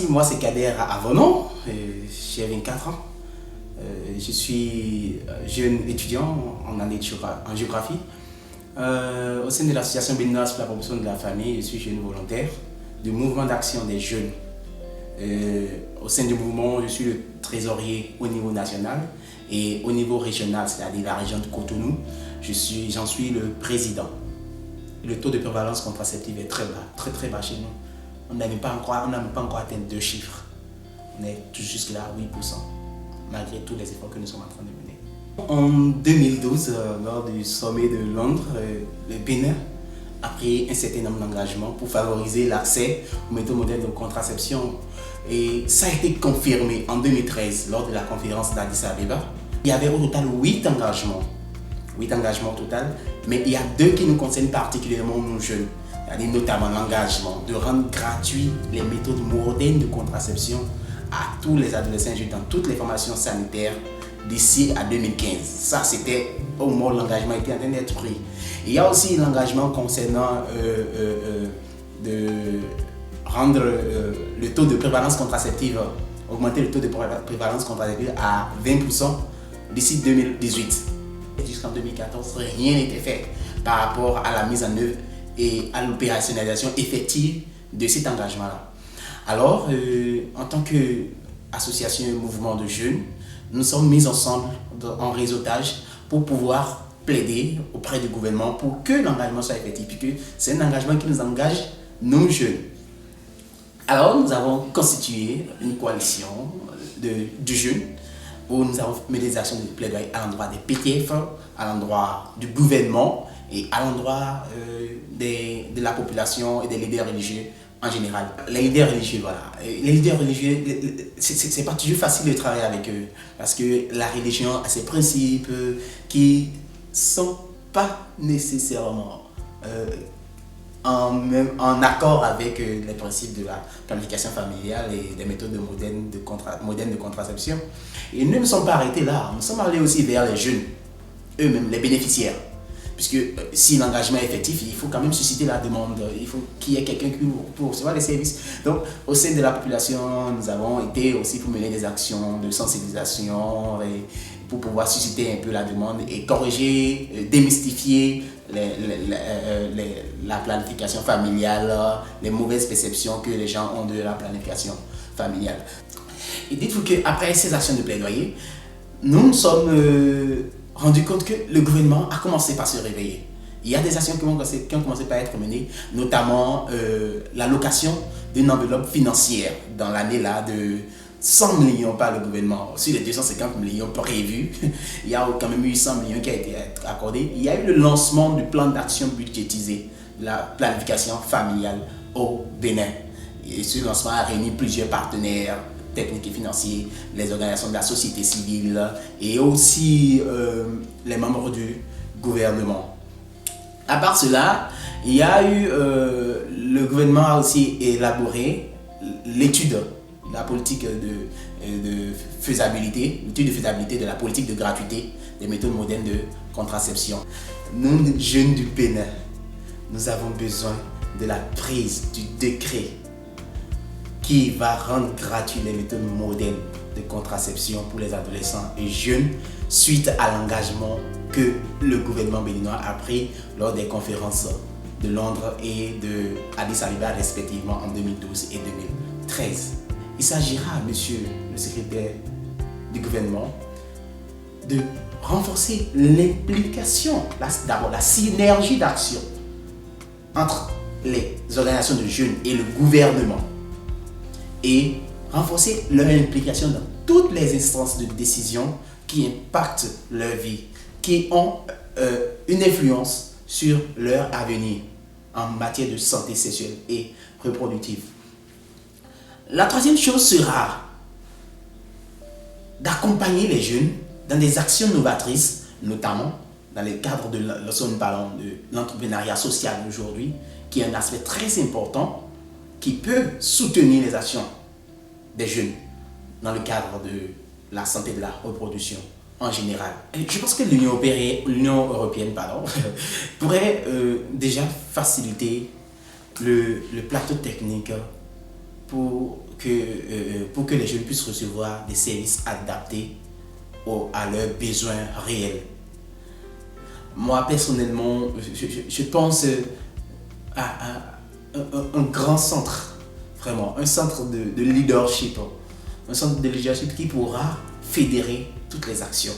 Moi, c'est Kader Avonon, j'ai 24 ans. Je suis jeune étudiant en année en géographie. Au sein de l'association Béninoise pour la promotion de la famille, je suis jeune volontaire du mouvement d'action des jeunes. Au sein du mouvement, je suis le trésorier au niveau national et au niveau régional, c'est-à-dire la région de Cotonou, j'en suis le président. Le taux de prévalence contraceptive est très bas, très bas chez nous. On n'a même pas encore atteint 2 chiffres. On est tout juste là à 8%, malgré tous les efforts que nous sommes en train de mener. En 2012, lors du sommet de Londres, le Bénin a pris un certain nombre d'engagements pour favoriser l'accès aux méthodes modernes de contraception. Et ça a été confirmé en 2013 lors de la conférence d'Addis Abeba. Il y avait au total 8 engagements. 8 engagements au total, mais il y a 2 qui nous concernent particulièrement nous jeunes. C'est-à-dire notamment l'engagement de rendre gratuit les méthodes modernes de contraception à tous les adolescents dans toutes les formations sanitaires d'ici à 2015. Ça, c'était au moment où l'engagement était en train d'être pris. Il y a aussi l'engagement concernant de rendre le taux de prévalence contraceptive, augmenter le taux de prévalence contraceptive à 20% d'ici 2018. Jusqu'en 2014, rien n'était fait par rapport à la mise en œuvre et à l'opérationnalisation effective de cet engagement-là. Alors, en tant qu'association et mouvement de jeunes, nous sommes mis ensemble en réseautage pour pouvoir plaider auprès du gouvernement pour que l'engagement soit effectif, puisque c'est un engagement qui nous engage, nous jeunes. Alors, nous avons constitué une coalition de jeunes où nous avons mené des actions de plaidoyer à l'endroit des PTF, à l'endroit du gouvernement et à l'endroit de la population et des leaders religieux en général. Les leaders religieux, voilà. Les leaders religieux, c'est pas toujours facile de travailler avec eux parce que la religion a ses principes qui sont pas nécessairement en accord avec les principes de la planification familiale et des méthodes modernes de contraception. Et nous ne sommes pas arrêtés là, nous sommes allés aussi vers les jeunes, eux-mêmes, les bénéficiaires. Puisque si l'engagement est effectif, il faut quand même susciter la demande, il faut qu'il y ait quelqu'un pour recevoir les services. Donc, au sein de la population, nous avons été aussi pour mener des actions de sensibilisation et pour pouvoir susciter un peu la demande et corriger, démystifier la planification familiale, les mauvaises perceptions que les gens ont de la planification familiale. Et dites-vous qu'après ces actions de plaidoyer, nous nous sommes rendu compte que le gouvernement a commencé par se réveiller. Il y a des actions qui ont commencé par être menées, notamment l'allocation d'une enveloppe financière dans l'année là de 100 millions par le gouvernement. Sur les 250 millions prévus, il y a quand même eu 100 millions qui a été accordé. Il y a eu le lancement du plan d'action budgétisé de la planification familiale au Bénin. Et ce lancement a réuni plusieurs partenaires techniques et financiers, les organisations de la société civile et aussi les membres du gouvernement. À part cela, il y a eu, le gouvernement a aussi élaboré l'étude, la politique de faisabilité, l'étude de faisabilité de la politique de gratuité des méthodes modernes de contraception. Nous, jeunes du Bénin, nous avons besoin de la prise du décret qui va rendre gratuit les méthodes modernes de contraception pour les adolescents et jeunes suite à l'engagement que le gouvernement béninois a pris lors des conférences de Londres et de Addis Abeba respectivement en 2012 et 2013. Il s'agira, monsieur le secrétaire du gouvernement, de renforcer l'implication, d'abord la synergie d'action entre les organisations de jeunes et le gouvernement et renforcer leur implication dans toutes les instances de décision qui impactent leur vie, qui ont une influence sur leur avenir en matière de santé sexuelle et reproductive. La troisième chose sera d'accompagner les jeunes dans des actions novatrices, notamment dans le cadre de, lorsque nous parlons de l'entrepreneuriat social aujourd'hui, qui est un aspect très important qui peut soutenir les actions des jeunes dans le cadre de la santé de la reproduction en général. Et je pense que l'Union européenne pourrait déjà faciliter le plateau technique pour que les jeunes puissent recevoir des services adaptés à leurs besoins réels. Moi, personnellement, je pense à un grand centre, vraiment, un centre de leadership. Un centre de leadership qui pourra fédérer toutes les actions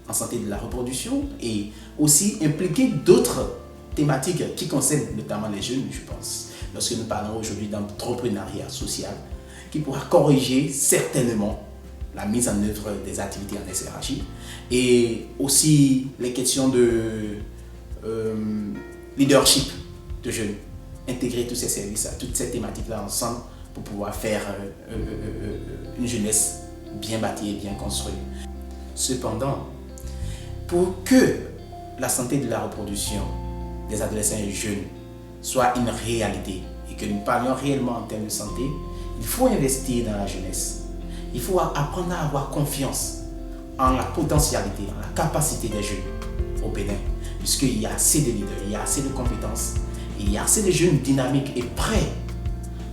en santé de la reproduction et aussi impliquer d'autres thématiques qui concernent notamment les jeunes, je pense. Lorsque nous parlons aujourd'hui d'entrepreneuriat social, qui pourra corriger certainement la mise en œuvre des activités en SRHI et aussi les questions de leadership de jeunes, intégrer tous ces services, toutes ces thématiques-là ensemble pour pouvoir faire une jeunesse bien bâtie et bien construite. Cependant, pour que la santé de la reproduction des adolescents et jeunes soit une réalité et que nous parlions réellement en termes de santé, il faut investir dans la jeunesse. Il faut apprendre à avoir confiance en la potentialité, en la capacité des jeunes au Bénin, puisqu'il y a assez de leaders, il y a assez de compétences, il y a assez de jeunes dynamiques et prêts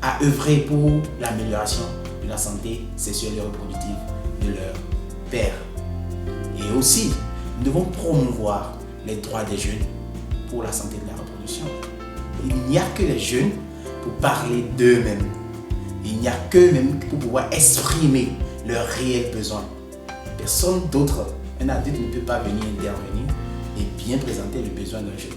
à œuvrer pour l'amélioration de la santé sexuelle et reproductive de leurs pairs. Et aussi, nous devons promouvoir les droits des jeunes pour la santé de la reproduction. Il n'y a que les jeunes pour parler d'eux-mêmes. Il n'y a qu'eux-mêmes pour pouvoir exprimer leurs réels besoins. Personne d'autre, un adulte ne peut pas venir intervenir et bien présenter le besoin d'un jeune.